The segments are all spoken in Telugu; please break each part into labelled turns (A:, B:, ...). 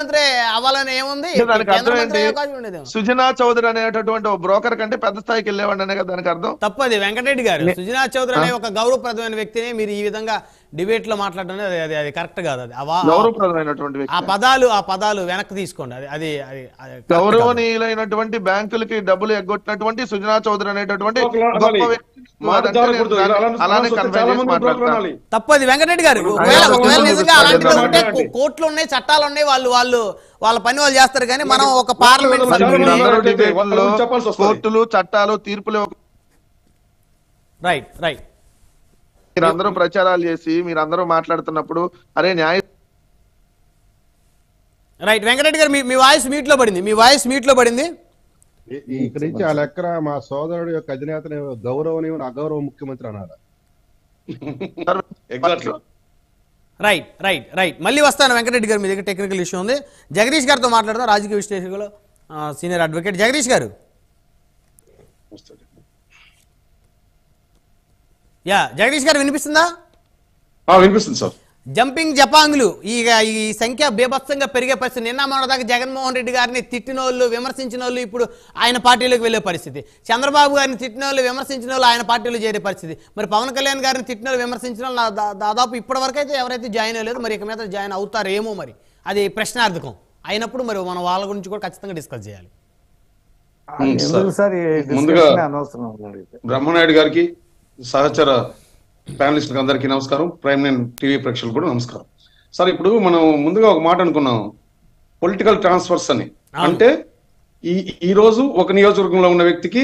A: మంత్రి అవ్వాలని ఏముంది?
B: దానికి
A: కేంద్ర
B: అర్థం
A: మంత్రి
B: ఏంటి?
A: అయ్యే అవకాశం ఉండేది.
B: సుజనా చౌదరి అనేటటువంటి ఒక బ్రోకర్ కంటే పెద్ద స్థాయికి వెళ్ళేవాడినే కదా దానికి అర్థం.
A: తప్పది వెంకటరెడ్డి గారు. సుజనా చౌదరి అనే ఒక గౌరవప్రదమైన వ్యక్తిని మీరు ఈ విధంగా డిబేట్ లో మాట్లాడడం అది కరెక్ట్ కాదు. అది
B: గౌరవప్రదమైనటువంటి వ్యక్తి.
A: ఆ పదాలు వెనక్కి తీసుకోండి. అది
B: గౌరవనీయులైనటువంటి బ్యాంకులకి డబ్బులు ఎగ్గొట్టినటువంటి సుజనా చౌదరి అనేటటువంటి గొప్ప వ్యక్తి. అలానే
A: తప్పది వెంకటరెడ్డి గారు. ఒకవేళ నిజంగా అలాంటివి ఉంటే కోర్టులు ఉన్నాయి, చట్టాలు ఉన్నాయి, వాళ్ళ పని వాళ్ళు చేస్తారు. కానీ మనం ఒక పార్లమెంట్
B: కోర్టులు చట్టాలు తీర్పులు
A: రైట్
B: మీరందరూ ప్రచారాలు చేసి మీరందరూ మాట్లాడుతున్నప్పుడు అరే న్యాయ
A: రైట్ వెంకటరెడ్డి గారు మీ వాయిస్ మ్యూట్ లో పడింది.
C: ఇక్కడి నుంచి ఆ లెక్కన మా సోదరుడు యొక్క అధినేతని గౌరవనీయం అగౌరవ ముఖ్యమంత్రి అన్నారు.
A: రైట్ మళ్ళీ వస్తాను వెంకటరెడ్డి గారు. మీ దగ్గర టెక్నికల్ ఇష్యూ ఉంది. జగదీష్ గారితో మాట్లాడదాం, రాజకీయ విశ్లేషకులు, సీనియర్ అడ్వకేట్ జగదీష్ గారు. జగదీష్ గారు వినిపిస్తుందా?
D: వినిపిస్తుంది సార్.
A: జంపింగ్ జపాంగులు ఈ సంఖ్య బీభత్సంగా పెరిగే పరిస్థితి. నిన్న మొన్నదాకా జగన్మోహన్ రెడ్డి గారిని తిట్టిన వాళ్ళు, విమర్శించిన వాళ్ళు ఇప్పుడు ఆయన పార్టీలోకి వెళ్లే పరిస్థితి. చంద్రబాబు గారిని తిట్టిన వాళ్ళు, విమర్శించిన వాళ్ళు ఆయన పార్టీలో చేరే పరిస్థితి. మరి పవన్ కళ్యాణ్ గారిని తిట్టిన వాళ్ళు, విమర్శించిన వాళ్ళు దాదాపు ఇప్పటి వరకు అయితే ఎవరైతే జాయిన్ అవ్వలేదు. మరి ఇక మీద జాయిన్ అవుతారేమో. మరి అది ప్రశ్నార్థకం అయినప్పుడు మరి మనం వాళ్ళ గురించి కూడా ఖచ్చితంగా డిస్కస్ చేయాలి.
D: ముందుగా బ్రహ్మనాయుడు గారికి, సహచర ప్యానలిస్టులకు అందరికీ నమస్కారం. ప్రైమ్ నైన్ టీవీ ప్రేక్షకులు కూడా నమస్కారం. సార్, ఇప్పుడు మనం ముందుగా ఒక మాట అనుకున్నాం, పొలిటికల్ ట్రాన్స్ఫర్స్ అని. అంటే ఈ రోజు ఒక నియోజకవర్గంలో ఉన్న వ్యక్తికి,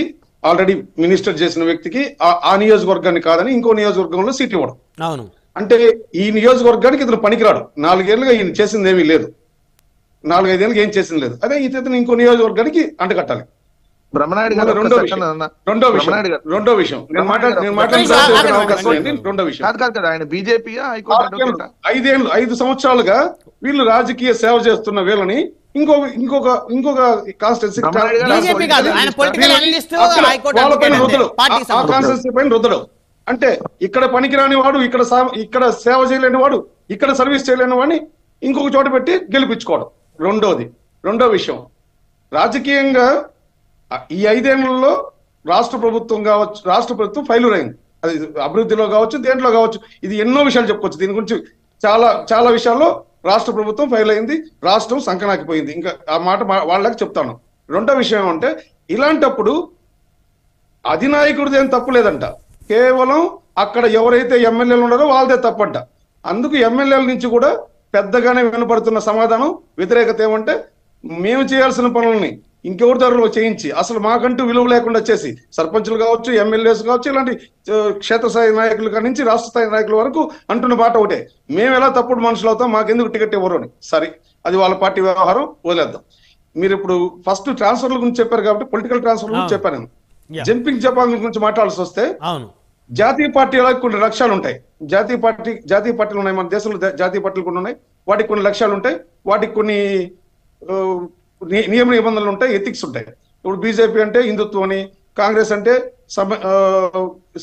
D: ఆల్రెడీ మినిస్టర్ చేసిన వ్యక్తికి ఆ నియోజకవర్గాన్ని కాదని ఇంకో నియోజకవర్గంలో సీట్ ఇవ్వడం.
A: అవును.
D: అంటే ఈ నియోజకవర్గానికి ఇతను పనికిరాడు. 4 ఏళ్ళుగా ఈయన చేసింది ఏమీ లేదు, 4-5 ఏళ్ళకి ఏం చేసింది లేదు. అదే ఇతను ఇంకో నియోజకవర్గానికి అంటకట్టాలి.
B: బ్రహ్మనాయుడు గారు
D: రెండో విషయం
B: ఆయన బీజేపీ
D: 5 సంవత్సరాలుగా వీళ్ళు రాజకీయ సేవ చేస్తున్న వీళ్ళని ఇంకొక కాన్స్టిట్యూన్సీ పైన రుద్దడం. అంటే ఇక్కడ పనికిరాని వాడు, ఇక్కడ సేవ చేయలేని వాడు, ఇక్కడ సర్వీస్ చేయలేని వాడిని ఇంకొక చోట పెట్టి గెలిపించుకోవడం. రెండో విషయం, రాజకీయంగా ఈ 5 ఏళ్లలో రాష్ట్ర ప్రభుత్వం ఫెయిల్యూర్ అయింది. అది అభివృద్ధిలో కావచ్చు, దేంట్లో కావచ్చు. ఇది ఎన్నో విషయాలు చెప్పుకోవచ్చు. దీని గురించి చాలా విషయాల్లో రాష్ట్ర ప్రభుత్వం ఫెయిల్ అయింది, రాష్ట్రం సంకనాకిపోయింది. ఇంకా ఆ మాట వాళ్ళకి చెప్తాను. రెండో విషయం ఏమంటే, ఇలాంటప్పుడు అధినాయకుడిది ఏం తప్పు లేదంట, కేవలం అక్కడ ఎవరైతే ఎమ్మెల్యేలు ఉన్నారో వాళ్ళదే తప్పంట. అందుకు ఎమ్మెల్యేల నుంచి కూడా పెద్దగానే వినపడుతున్న సమాధానం, వ్యతిరేకత ఏమంటే, మేము చేయాల్సిన పనులని ఇంకెవరి దారిలో చేయించి అసలు మాకంటూ విలువ లేకుండా చేసి సర్పంచులు కావచ్చు, ఎమ్మెల్యేస్ కావచ్చు, ఇలాంటి క్షేత్రస్థాయి నాయకుల కాడి నుంచి రాష్ట్ర స్థాయి నాయకుల వరకు అంటున్న మాట ఒకటే, మేము ఎలా తప్పుడు మనుషులు అవుతాం, మాకెందుకు టికెట్ ఇవ్వరు అని. సరే, అది వాళ్ళ పార్టీ వ్యవహారం, వదిలేద్దాం. మీరు ఇప్పుడు ఫస్ట్ ట్రాన్స్ఫర్ల గురించి చెప్పారు కాబట్టి పొలిటికల్ ట్రాన్స్ఫర్ గురించి చెప్పాను నేను. జంపింగ్ జపాంగుల గురించి మాట్లాడాల్సి వస్తే, జాతీయ పార్టీలకు కొన్ని లక్ష్యాలు ఉంటాయి. జాతీయ పార్టీలు ఉన్నాయి మన దేశంలో. జాతీయ పార్టీలు కొన్ని ఉన్నాయి, వాటికి కొన్ని లక్ష్యాలు ఉంటాయి, వాటికి కొన్ని నియమ నిబంధనలు ఉంటాయి, ఎథిక్స్ ఉంటాయి. ఇప్పుడు బీజేపీ అంటే హిందుత్వం అని, కాంగ్రెస్ అంటే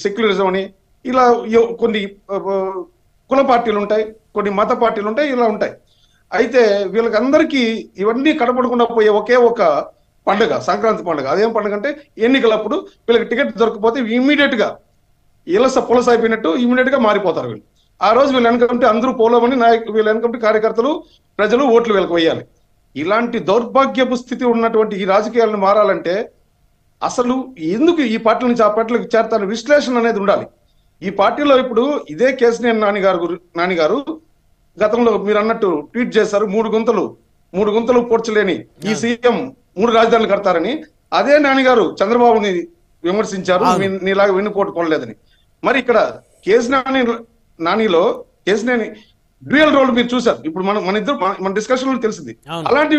D: సెక్యులరిజం అని, ఇలా కొన్ని కుల పార్టీలు ఉంటాయి, కొన్ని మత పార్టీలు ఉంటాయి, ఇలా ఉంటాయి. అయితే వీళ్ళకందరికీ ఇవన్నీ కనపడకుండా పోయే ఒకే ఒక పండుగ సంక్రాంతి పండుగ. అదేం పండుగ అంటే, ఎన్నికలప్పుడు వీళ్ళకి టికెట్ దొరకపోతే ఇమ్మీడియట్ గా పులస అయిపోయినట్టు ఇమ్మీడియట్ గా మారిపోతారు వీళ్ళు. ఆ రోజు వీళ్ళు వెనకంటే అందరూ పోలమని వీళ్ళ వెనకంటే కార్యకర్తలు, ప్రజలు ఓట్లు వీళ్ళకి వేయాలి. ఇలాంటి దౌర్భాగ్యపు స్థితి ఉన్నటువంటి ఈ రాజకీయాలను మారాలంటే అసలు ఎందుకు ఈ పార్టీ నుంచి ఆ పార్టీలకు చేరతాను విశ్లేషణ అనేది ఉండాలి. ఈ పార్టీలో ఇప్పుడు ఇదే కేసీఆర్ నానిగారు గతంలో మీరు అన్నట్టు ట్వీట్ చేశారు, 3 గుంతలు పోడ్చలేని ఈ సీఎం 3 రాజధానులు కడతారని. అదే నానిగారు చంద్రబాబుని విమర్శించారు, నీలాగా వెన్నుపోటు కొనలేదని. మరి ఇక్కడ నానిలో కేసీఆర్ డ్యూయల్ రోల్ మీరు చూసారు. ఇప్పుడు మన డిస్కషన్ లో తెలిసింది. అలాంటి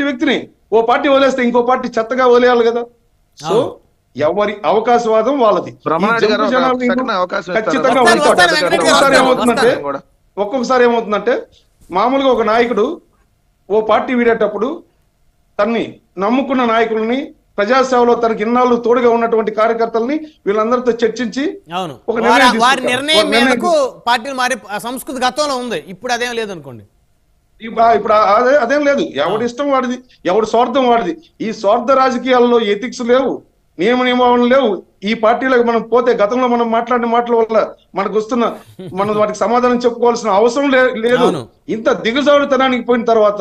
D: వ్యక్తిని ఓ పార్టీ వదిలేస్తే ఇంకో పార్టీ చెత్తగా వదిలేయాలి కదా. సో ఎవరి అవకాశవాదం వాళ్ళది. ఖచ్చితంగా ఒక్కొక్కసారి ఏమవుతుందంటే, మామూలుగా ఒక నాయకుడు ఓ పార్టీ వీడేటప్పుడు తన్ని నమ్ముకున్న నాయకుల్ని, ప్రజాసేవలో తనకి ఇన్నాళ్ళు తోడుగా ఉన్నటువంటి కార్యకర్తల్ని వీళ్ళందరితో చర్చించి
A: వారి నిర్ణయం మేరకు పార్టీలు మారి సంస్కృతి గతంలో ఉంది, ఇప్పుడు అదేం లేదనుకోండి.
D: ఇప్పుడు అదేం లేదు, ఎవడి ఇష్టం వాడిది, ఎవడి స్వార్థం వాడిది. ఈ స్వార్థ రాజకీయాల్లో ఎథిక్స్ లేవు, నియమావళి లేవు. ఈ పార్టీలకు మనం పోతే గతంలో మనం మాట్లాడిన మాటల వల్ల మనకు వస్తున్న మనం వాటికి సమాధానం చెప్పుకోవాల్సిన అవసరం లేదు. ఇంత దిగజారుతనానికి పోయిన తర్వాత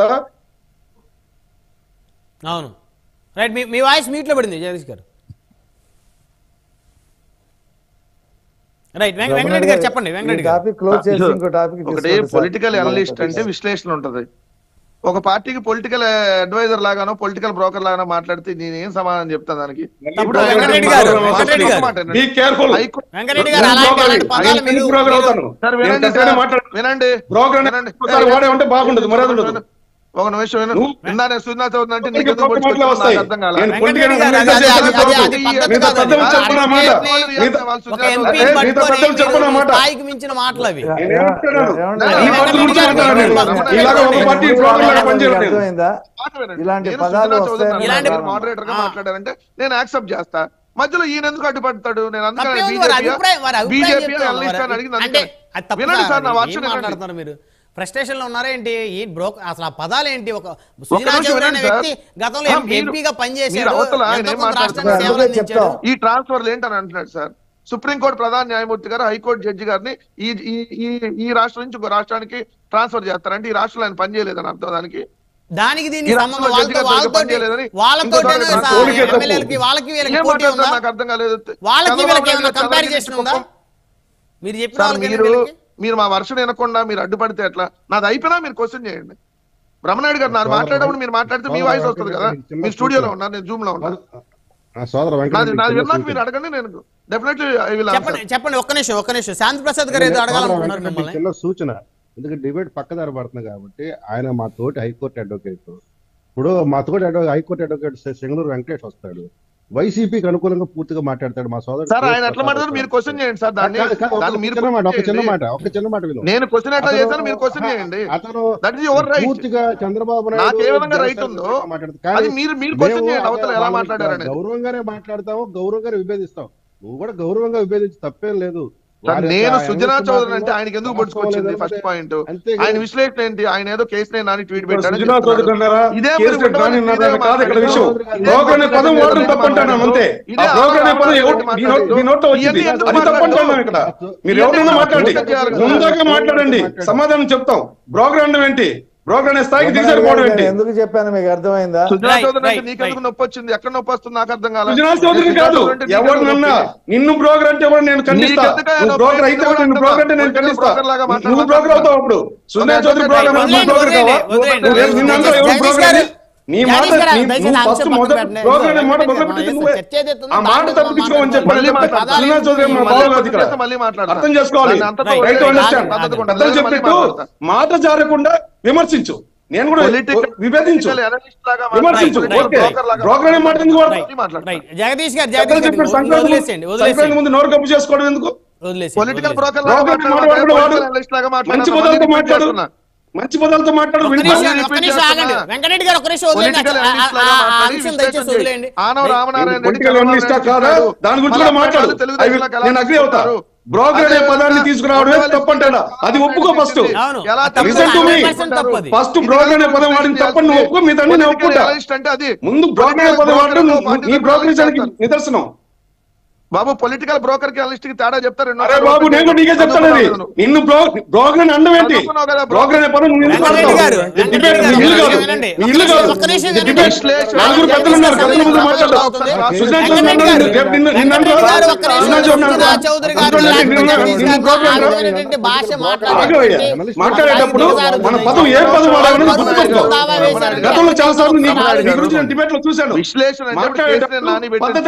A: అవును రైట్. మీ వాయిస్ మీట్లో పడింది జగదీష్ గారు. రైట్ వెంకటరెడ్డి గారు చెప్పండి. వెంకటరెడ్డి గారు
B: ఒకటి పొలిటికల్ అనలిస్ట్ అంటే విశ్లేషణ ఉంటది. ఒక పార్టీకి పొలిటికల్ అడ్వైజర్ లాగానో పొలిటికల్ బ్రోకర్ లాగానో మాట్లాడితే నేను ఏం సమాధానం చెప్తాను దానికి? ఇప్పుడు
A: వెంకటరెడ్డి గారు
B: వినండి,
D: బాగుండదు.
B: ఒక నిమిషం వినండి. సుజనా చౌదరి అంటే నీకు అర్థం కాదు.
A: మించిన మాటలు అవి.
B: మోడరేటర్ గా మాట్లాడారంటే నేను యాక్సెప్ట్ చేస్తా. మధ్యలో ఈయన ఎందుకు అడ్డుపడతాడు? నేను అందుకని బీజేపీ వినండి సార్, నా వర్షం
A: మాట్లాడుతున్నారు మీరు. ఫ్రస్ట్రేషన్ లో ఉన్నారా ఏంటి? ఈ బ్రోకర్ అసలు ఆ పదాలు ఏంటి? ఒక సుజనా చౌదరి అనే వ్యక్తి గతంలో ఎంపీగా పనిచేశాడు,
B: ఈ ట్రాన్స్ఫర్లు ఏంటని అంటున్నాడు సార్. సుప్రీంకోర్టు ప్రధాన న్యాయమూర్తి గారు హైకోర్టు జడ్జి గారిని ఈ రాష్ట్రం నుంచి ఇంకో రాష్ట్రానికి ట్రాన్స్ఫర్ చేస్తారంటే ఈ రాష్ట్రంలో ఆయన పనిచేయలేదని అర్థం.
A: దానికి దీనికి
B: నాకు అర్థం కాలేదు.
A: మీరు చెప్పిన
B: మీరు మా వర్షం వినకుండా మీరు అడ్డుపడితే ఎట్లా? నాది అయిపోయినా మీరు క్వశ్చన్ చేయండి. బ్రహ్మనాయుడు గారు నాకు మాట్లాడేప్పుడు మీరు మాట్లాడితే మీ వాయిస్ వస్తుంది కదా. మీ స్టూడియోలో ఉన్నా, నేను జూమ్ లో ఉన్నా. మీరు అడగండి, నేను డెఫినెట్లీ
A: చెప్పండి. ఒక్క నిమిషం శాంతి ప్రసాద్ గారు ఏదో అడగాలనుకుంటున్నారు.
C: చిన్న సూచన, ఎందుకంటే డిబేట్ పక్కదారి పడుతుంది కాబట్టి. ఆయన మా తోటి హైకోర్టు అడ్వకేట్. ఇప్పుడు మా తోటి హైకోర్టు అడ్వకేట్ చెంగళూరు వెంకటేష్ వస్తాడు, వైసీపీకి అనుకూలంగా పూర్తిగా మాట్లాడతాడు. మా సోదరుడు
B: సార్ ఆయన ఎట్లా మాట్లాడారు మీరు క్వశ్చన్ చేయండి సార్. దాన్ని
C: ఒక చిన్న మాట విను.
B: నేను క్వశ్చన్ ఎట్లా చేశాను మీరు క్వశ్చన్ చేయండి. That is your right.
C: పూర్తిగా చంద్రబాబు
B: నాకు ఏ విధంగా రైట్ ఉందో అది మీరు క్వశ్చన్ చేయండి. అవతల ఎలా మాట్లాడారని
C: గౌరవంగానే మాట్లాడతాము, గౌరవంగానే విభేదిస్తాం. నువ్వు కూడా గౌరవంగా విభేదించి తప్పేం లేదు.
B: నేను సుజనా చౌదరి అంటే ఆయనకి ఎందుకు పట్టుకొచ్చింది? ఫస్ట్ పాయింట్ ఆయన విశ్లేషణ ఏంటి? ఆయన ఏదో కేసు నాని ట్వీట్ పెట్టాడు.
D: మాట్లాడండి, సమాధానం చెప్తాం. బ్రోకర్ అంటే ఏంటి? బ్రోకర్ అనే స్థాయికి దిగజారిపోవడం ఏంటి?
E: ఎందుకు చెప్పాను మీకు అర్థమైందా?
B: సుజనా చౌదరి అంటే నీకెందుకు నొప్పి వచ్చింది? ఎక్కడ నొప్పి వస్తుంది నాకు అర్థం కాదు.
D: సుజనా చౌదరి కాదు, ఎవరినన్నా నిన్ను బ్రోకర్ అంటే ఎవరు నేను ఖండిస్తా. బ్రోకర్ అయితే నిన్ను బ్రోకర్ అంటే నేను ఖండిస్తా. నువ్వు బ్రోకర్ అవుతావు అప్పుడు. సుజనా చౌదరి బ్రోకర్ కావా? నీ మాట ఫస్ట్ బ్రోకర్ అనే మాట మొదలుపెట్టి నువ్వే ఆ మాట తప్పించుకోమని చెప్పాలి. సుజనా చౌదరి మా బావగాది ఇక్కడ అర్థం చేసుకోవాలి. Right to understand. అర్థం చెప్పిట్టు మాట జారకుండా విమర్శించు. నేను కూడా విభేదించు, విమర్శించు. బ్రోకర్ అనే మాట ఎందుకు
A: జగదీష్ గారు
D: సంక్రాంతి ముందు నోరు కప్పు చేసుకోవడం ఎందుకు?
B: పొలిటికల్ బ్రోకర్
D: మంచి పదాలతో మాట్లాడు, మంచి పదాలతో మాట్లాడు.
A: వెంకటరెడ్డి గారు
D: దాని గురించి కూడా మాట్లాడు. నేను అగ్రీ అవుతా. బ్రోకర్ అనే పదాన్ని తీసుకురావడమే తప్పంటాడా? అది ఒప్పుకో. ఫస్ట్ ఫస్ట్ బ్రోకర్ అనే పదం వాడిని తప్పని నువ్వు ఒప్పుకో. మీ తండ్రి నేను ఒప్పుకుంటా. ముందు బ్రోకర్ అనే పదం వాడడం నీ బ్రోకరేజానికి నిదర్శనం.
B: బాబు పొలిటికల్ బ్రోకర్ కి అనలిస్ట్ కి తేడా చెప్తారు.
D: బాబు నేను నీకే చెప్తాను. నిన్ను బ్రోకర్ అని అండం ఏంటి? బ్రోకర్ అనే పదం నలుగురు పెద్దలు ఉన్నారు, పెద్దల ముందు మాట్లాడతావు. మాట్లాడేటప్పుడు మన పదం ఏ పదం వాడాలని గుర్తుపెట్టుకో. గతంలో చాలా సార్లు నీ గురించి నేను డిబేట్ లో చూశాను.
B: విశ్లేషణ
D: మాట్లాడేటప్పుడు పద్ధతి